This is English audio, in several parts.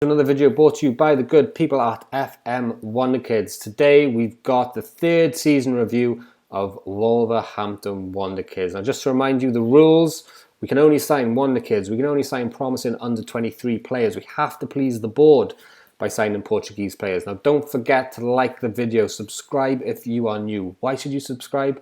Another video brought to you by the good people at FM Wonderkids. Today we've got the third season review of Wolverhampton Wonderkids. Now just to remind you the rules, we can only sign Wonderkids, we can only sign promising under 23 players. We have to please the board by signing Portuguese players. Now don't forget to like the video, subscribe if you are new. Why should you subscribe?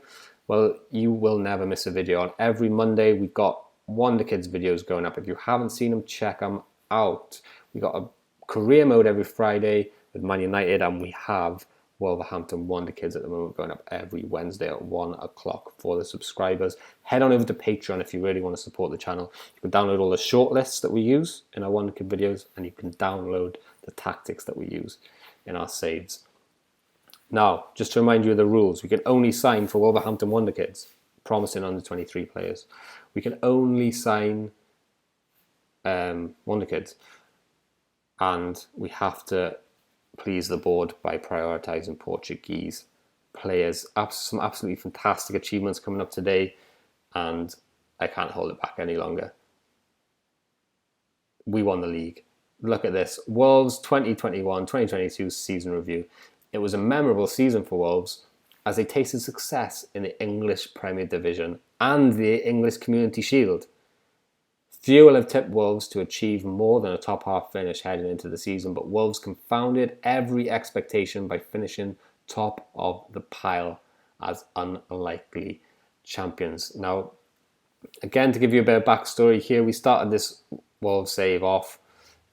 Well, you will never miss a video. On every Monday we've got Wonderkids videos going up. If you haven't seen them, check them out. We got a career mode every Friday with Man United, and we have Wolverhampton Wonderkids at the moment going up every Wednesday at 1 o'clock for the subscribers. Head on over to Patreon if you really want to support the channel. You can download all the short lists that we use in our Wonderkid videos, and you can download the tactics that we use in our saves. Now, just to remind you of the rules, we can only sign for Wolverhampton Wonderkids, promising under 23 players. We can only sign Wonderkids, and we have to please the board by prioritising Portuguese players. Some absolutely fantastic achievements coming up today, and I can't hold it back any longer. We won the league. Look at this. Wolves 2021-2022 season review. It was a memorable season for Wolves as they tasted success in the English Premier Division and the English Community Shield. Few will have tipped Wolves to achieve more than a top half finish heading into the season, but Wolves confounded every expectation by finishing top of the pile as unlikely champions. Now, again, to give you a bit of backstory here, we started this Wolves save off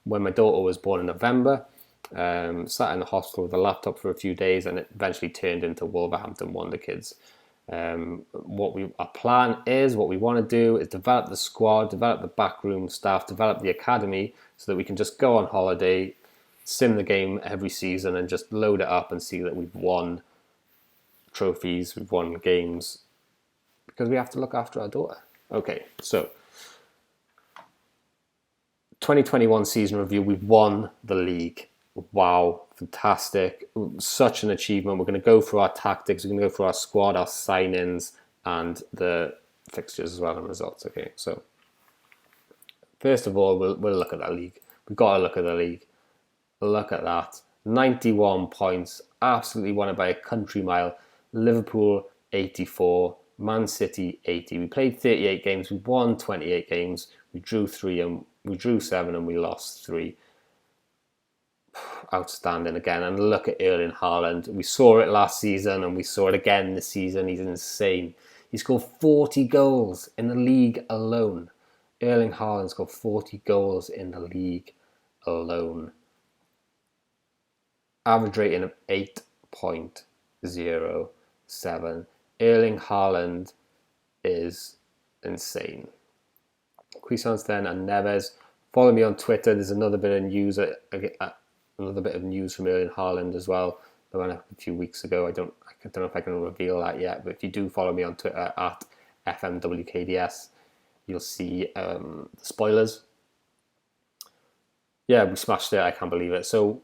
when my daughter was born in November. Sat in the hospital with a laptop for a few days, and it eventually turned into Wolverhampton Wonderkids. Our plan is, what we want to do is develop the squad, develop the backroom staff, develop the academy so that we can just go on holiday, sim the game every season and just load it up and see that we've won trophies, we've won games, because we have to look after our daughter. Okay, so 2021 season review, we've won the league. Wow, fantastic. Such an achievement. We're going to go through our tactics, we're going to go through our squad, our signings, and the fixtures as well and results. Okay, so first of all, we'll look at that league. We've got to look at the league. Look at that. 91 points, absolutely won it by a country mile. Liverpool 84, Man City 80. We played 38 games, we won 28 games, we drew 7 and we lost 3. Outstanding again. And look at Erling Haaland. We saw it last season and we saw it again this season. He's insane. He scored 40 goals in the league alone. Erling Haaland scored 40 goals in the league alone. Average rating of 8.07. Erling Haaland is insane. Cuisance then and Neves. Follow me on Twitter. There's another bit of news. Another bit of news from Erling Haaland as well. That went up a few weeks ago. I don't know if I can reveal that yet, but if you do follow me on Twitter at FM20 you'll see the spoilers. Yeah, we smashed it. I can't believe it. So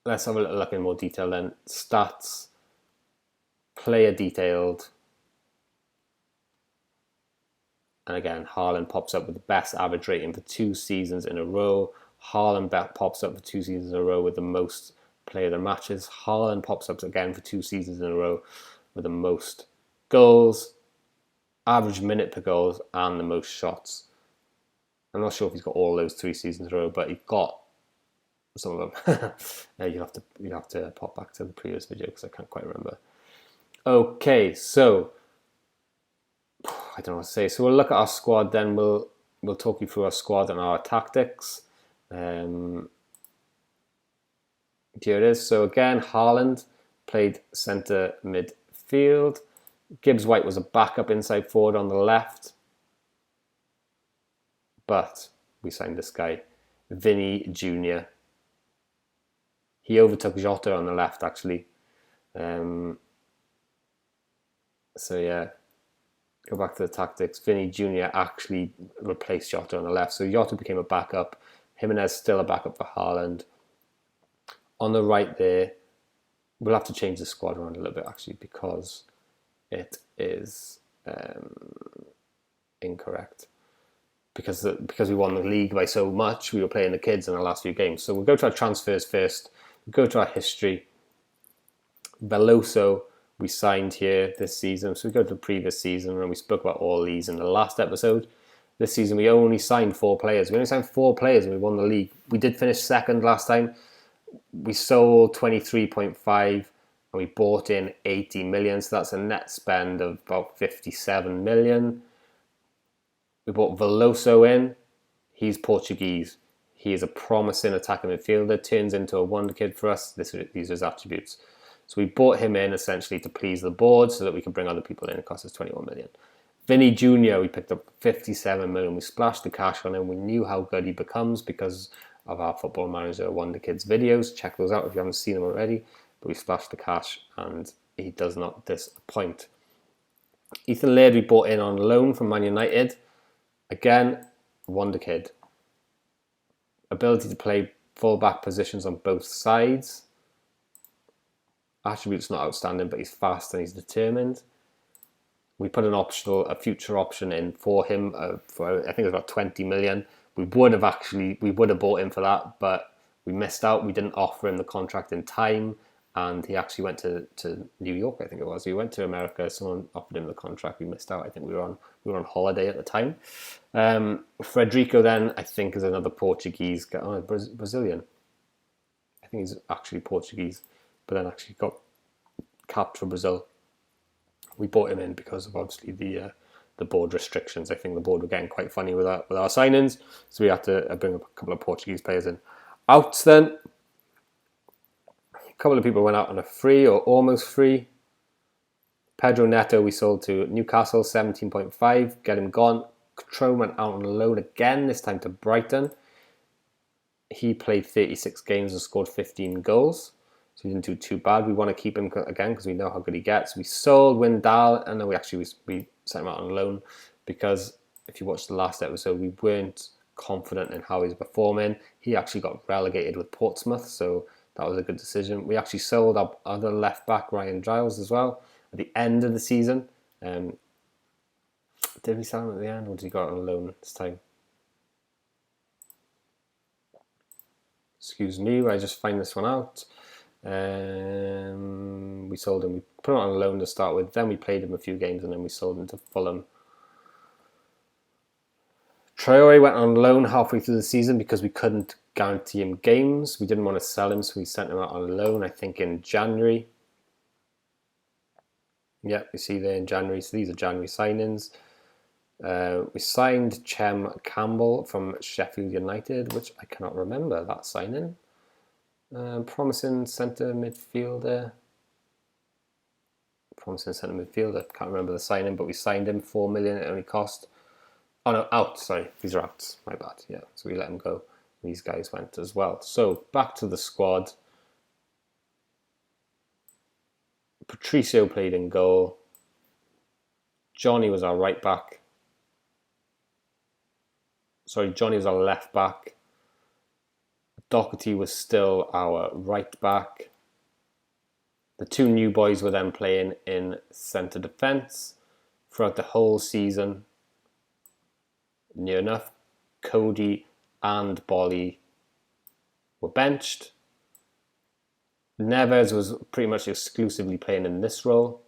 let's have a little look in more detail then. Stats, player detailed. And again, Haaland pops up with the best average rating for 2 seasons in a row. Haaland pops up for 2 seasons in a row with the most player of the matches. Haaland pops up again for 2 seasons in a row with the most goals, average minute per goal, and the most shots. I'm not sure if he's got all those 3 seasons in a row, but he got some of them. You have to pop back to the previous video because I can't quite remember. Okay, so I don't know what to say. So we'll look at our squad then. We'll talk you through our squad and our tactics. Here it is. So again, Haaland played centre midfield. Gibbs White was a backup inside forward on the left, but we signed this guy, Vinny Jr. He overtook Jota on the left actually. So yeah, go back to the tactics. Vinny Jr. actually replaced Jota on the left, so Jota became a backup. Jimenez still a backup for Haaland. On the right there, we'll have to change the squad around a little bit actually because it is incorrect. because we won the league by so much. We were playing the kids in the last few games. So we'll go to our transfers first. We'll go to our history. Veloso, we signed here this season. So we go to the previous season, and we spoke about all these in the last episode. This season, we only signed 4 players. We only signed 4 players and we won the league. We did finish second last time. We sold 23.5 and we bought in 80 million. So that's a net spend of about 57 million. We bought Veloso in. He's Portuguese. He is a promising attacking midfielder. Turns into a wonder kid for us. These are his attributes. So we bought him in essentially to please the board so that we can bring other people in. It cost us 21 million. Vinny Jr., we picked up 57 million. We splashed the cash on him. We knew how good he becomes because of our Football Manager Wonder Kids videos. Check those out if you haven't seen them already. But we splashed the cash and he does not disappoint. Ethan Laird we bought in on loan from Man United. Again, wonder kid. Ability to play full-back positions on both sides. Attributes not outstanding, but he's fast and he's determined. We put a future option in for him for I think it was about 20 million. We would have bought him for that, but we missed out. We didn't offer him the contract in time, and he actually went to New York. I think it was. He went to America. Someone offered him the contract. We missed out. I think we were on holiday at the time. Frederico then I think is another Portuguese guy. Oh, Brazilian. I think he's actually Portuguese, but then actually got capped for Brazil. We bought him in because of obviously the board restrictions. I think the board were getting quite funny with our signings, so we had to bring a couple of Portuguese players in. Outs then, a couple of people went out on a free or almost free. Pedro Neto we sold to Newcastle, 17.5, get him gone. Catrone went out on loan again, this time to Brighton. He played 36 games and scored 15 goals. So he didn't do too bad. We want to keep him again because we know how good he gets. We sold Windal and then we sent him out on loan because if you watched the last episode, we weren't confident in how he's performing. He actually got relegated with Portsmouth, so that was a good decision. We actually sold our other left back, Ryan Giles, as well at the end of the season. Did we sell him at the end or did he go out on loan this time? Excuse me, I just find this one out. We sold him. We put him on loan to start with. Then we played him a few games, and then we sold him to Fulham. Traore went on loan halfway through the season because we couldn't guarantee him games. We didn't want to sell him, so we sent him out on loan. I think in January. Yeah, you see there in January. So these are January signings. We signed Chem Campbell from Sheffield United, which I cannot remember that signing. Promising centre midfielder. Can't remember the signing, but we signed him. 4 million. It only cost. Oh no, out. Sorry, these are outs. My bad. Yeah, so we let him go. These guys went as well. So back to the squad. Patricio played in goal. Johnny was our right back. Sorry, Johnny was our left back. Doherty was still our right back. The 2 new boys were then playing in centre defence throughout the whole season. Near enough, Cody and Bolly were benched. Neves was pretty much exclusively playing in this role.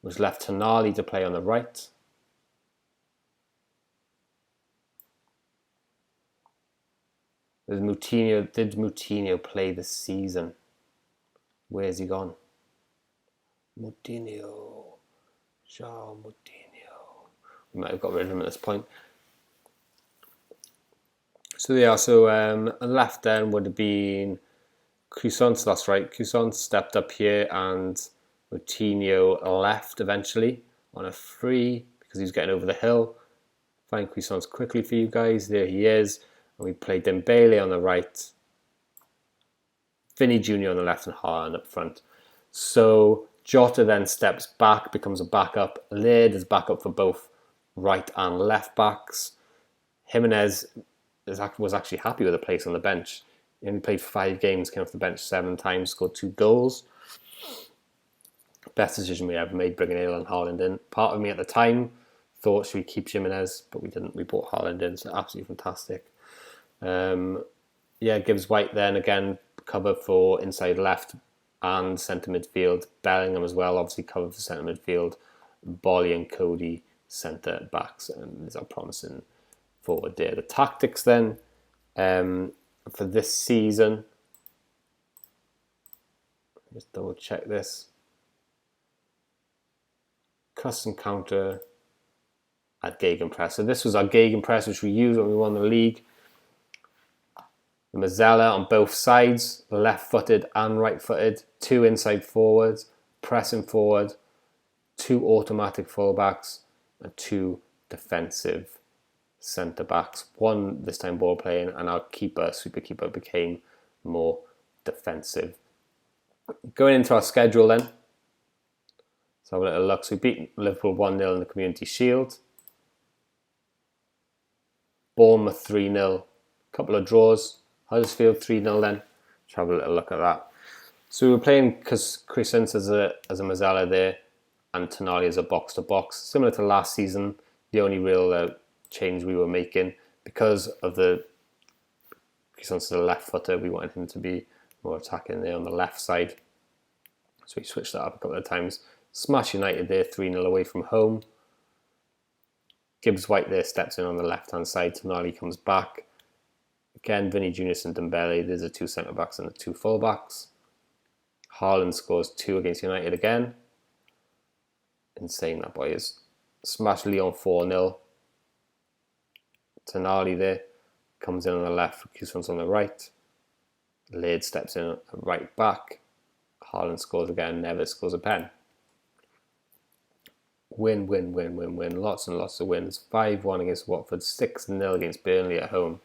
It was left Tonali to play on the right. Did Moutinho play this season? Where's he gone? Moutinho. We might have got rid of him at this point. So yeah, left then would have been Cuisance, that's right. Cuisance stepped up here and Moutinho left eventually on a free because he was getting over the hill. Find Cuisance quickly for you guys. There he is. And we played Dembele on the right, Vinny Jr. on the left, and Haaland up front. So Jota then steps back, becomes a backup. Laird is backup for both right and left backs. Jimenez was actually happy with a place on the bench. He only played 5 games, came off the bench 7 times, scored 2 goals. Best decision we ever made, bringing Haaland in. Part of me at the time thought, should we keep Jimenez? But we didn't. We brought Haaland in, so absolutely fantastic. Gibbs White then again cover for inside left and centre midfield. Bellingham as well, obviously cover for centre midfield. Bolly and Cody centre backs, and is our promising forward there. The tactics then for this season. Just double check this. Cross and counter at gegenpress. So this was our gegenpress, which we used when we won the league. The Mazzella on both sides, left-footed and right-footed. 2 inside forwards, pressing forward. 2 automatic fullbacks and 2 defensive centre-backs. 1 this time ball playing, and our super keeper, became more defensive. Going into our schedule then. Let's have a little look. So we beat Liverpool 1-0 in the Community Shield. Bournemouth 3-0. Couple of draws. Huddersfield 3-0 then. Let's have a little look at that. So we were playing Crescent as a Mazzella there, and Tonali as a box-to-box. Similar to last season, the only real change we were making, because of the Crescent as a left footer, we wanted him to be more attacking there on the left side. So we switched that up a couple of times. Smash United there, 3-0 away from home. Gibbs White there steps in on the left-hand side. Tonali comes back. Again, Vinny Junius and Dembele. There's the 2 centre-backs and the 2 full-backs. Haaland scores 2 against United again. Insane, that boy is. Smash Lyon 4-0. Tonali there. Comes in on the left. Kusman's on the right. Laird steps in at right back. Haaland scores again. Neves scores a pen. Win. Lots and lots of wins. 5-1 against Watford. 6-0 against Burnley at home.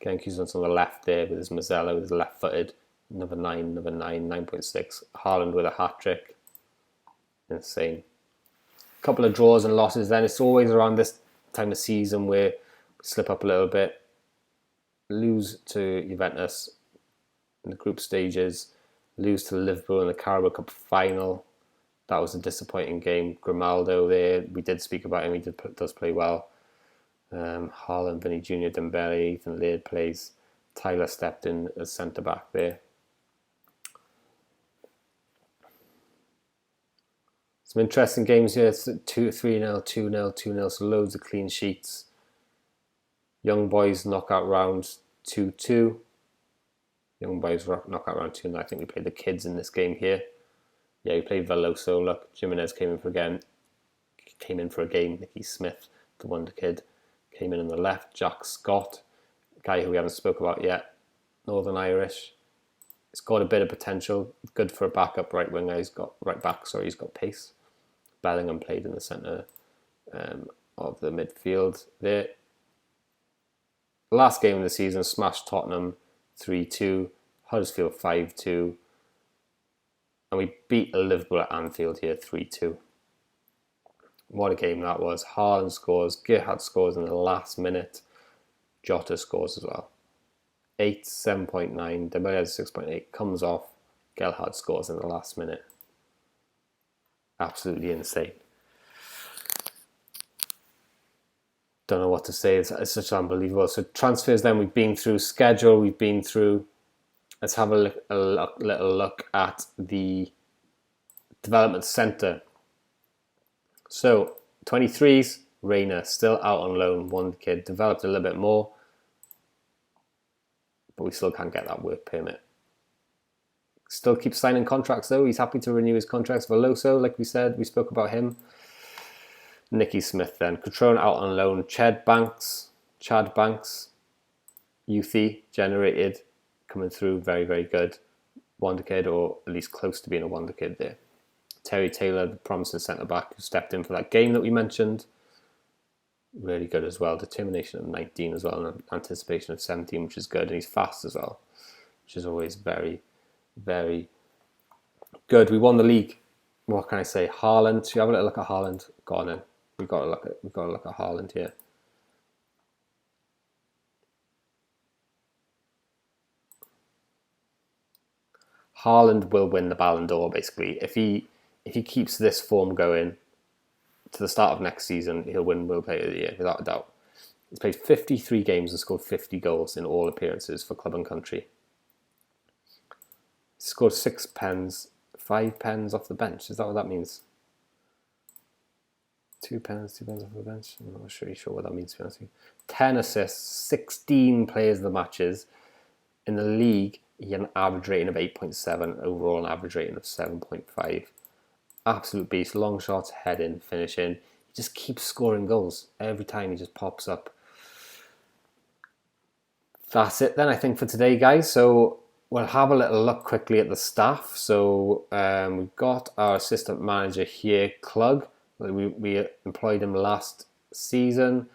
Again, Kusman's on the left there with his Mazzella, with his left-footed. Number 9, 9.6. Haaland with a hat-trick. Insane. Couple of draws and losses then. It's always around this time of season where we slip up a little bit. Lose to Juventus in the group stages. Lose to Liverpool in the Carabao Cup final. That was a disappointing game. Grimaldo there, we did speak about him. He does play well. Haaland, Vinny Jr., Dembele, Ethan Laird plays. Tyler stepped in as centre-back there. Some interesting games here. It's 3-0, 2-0, 2-0, so loads of clean sheets. Young Boys knockout round 2-2. Young Boys knockout round 2. I think we played the kids in this game here. Yeah, we played Veloso. Look, Jimenez came in for a game. Nicky Smith, the wonder kid, came in on the left. Jack Scott, a guy who we haven't spoke about yet. Northern Irish. He's got a bit of potential. Good for a backup right winger. He's got pace. Bellingham played in the centre of the midfield there. Last game of the season, smashed Tottenham 3-2, Huddersfield 5-2, and we beat Liverpool at Anfield here 3-2. What a game that was. Haaland scores, Gerrard scores in the last minute, Jota scores as well. 7.9, Dembele has 6.8, comes off, Gerrard scores in the last minute. Absolutely insane. Don't know what to say. It's such unbelievable. So transfers then, we've been through schedule, we've been through. Let's have a little look at the development centre. So 23s, Reina still out on loan. One kid developed a little bit more, but we still can't get that work permit. Still keeps signing contracts though. He's happy to renew his contracts. Veloso, like we said, we spoke about him. Nicky Smith then. Cutrone out on loan. Chad Banks, Youthy generated, coming through, very, very good. Wonder kid, or at least close to being a wonder kid there. Terry Taylor, the promising centre-back who stepped in for that game that we mentioned. Really good as well. Determination of 19 as well, and anticipation of 17, which is good. And he's fast as well, which is always very, very good. We won the league. What can I say? Haaland. Should we have a little look at Haaland? Go on in. We've got to look at Haaland here. Haaland will win the Ballon d'Or basically if he keeps this form going to the start of next season, he'll win World Player of the Year, without a doubt. He's played 53 games and scored 50 goals in all appearances for club and country. He scored 6 pens, 5 pens off the bench. Is that what that means? 2 pens off the bench. I'm not really sure what that means, to be honest with you. 10 assists, 16 players of the matches. In the league, he had an average rating of 8.7, overall an average rating of 7.5. Absolute beast, long shots, heading, finishing. He just keeps scoring goals. Every time he just pops up. That's it then, I think, for today, guys. So we'll have a little look quickly at the staff. So we've got our assistant manager here, Klug. We employed him last season.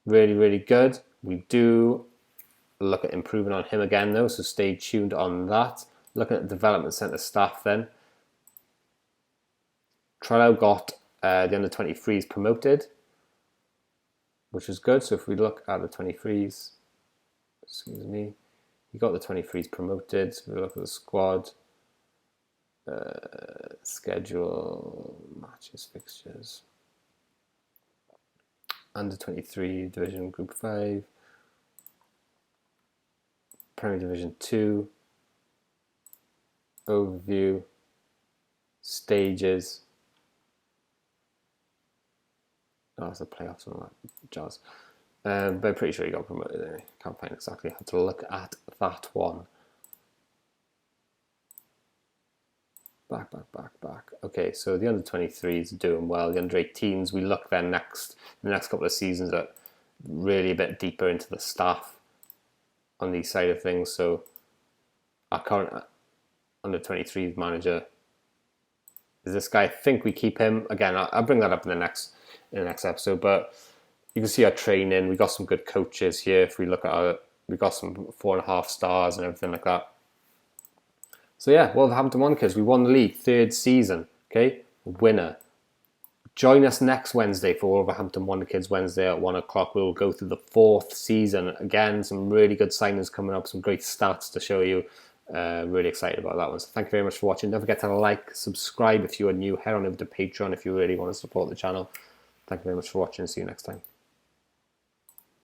Really, really good. We do look at improving on him again, though, so stay tuned on that. Looking at the development centre staff then. Trello got the under-23s promoted, which is good. So if we look at the 23s, excuse me, he got the 23s promoted. So if we look at the squad, schedule, matches, fixtures, under-23 Division Group 5, Premier Division 2, overview, stages. Oh, that's the playoffs and all that jazz. But I'm pretty sure he got promoted anyway. Can't find exactly how to look at that one. Back. Okay, so the under-23s are doing well. The under-18s, we look then the next couple of seasons at really a bit deeper into the staff on these side of things. So our current under-23s manager is this guy. I think we keep him. Again, I'll bring that up in the next episode. But you can see our training. We got some good coaches here. If we look at we got some 4.5 stars and everything like that. So yeah, Wolverhampton Wonderkids, we won the league, 3rd season. Okay, winner. Join us next Wednesday for Wolverhampton Wonderkids Wednesday at 1 o'clock. We'll go through the 4th season. Again, some really good signings coming up, some great stats to show you. Really excited about that one. So thank you very much for watching. Don't forget to like, subscribe if you are new. Head on over to Patreon if you really want to support the channel. Thank you very much for watching. See you next time.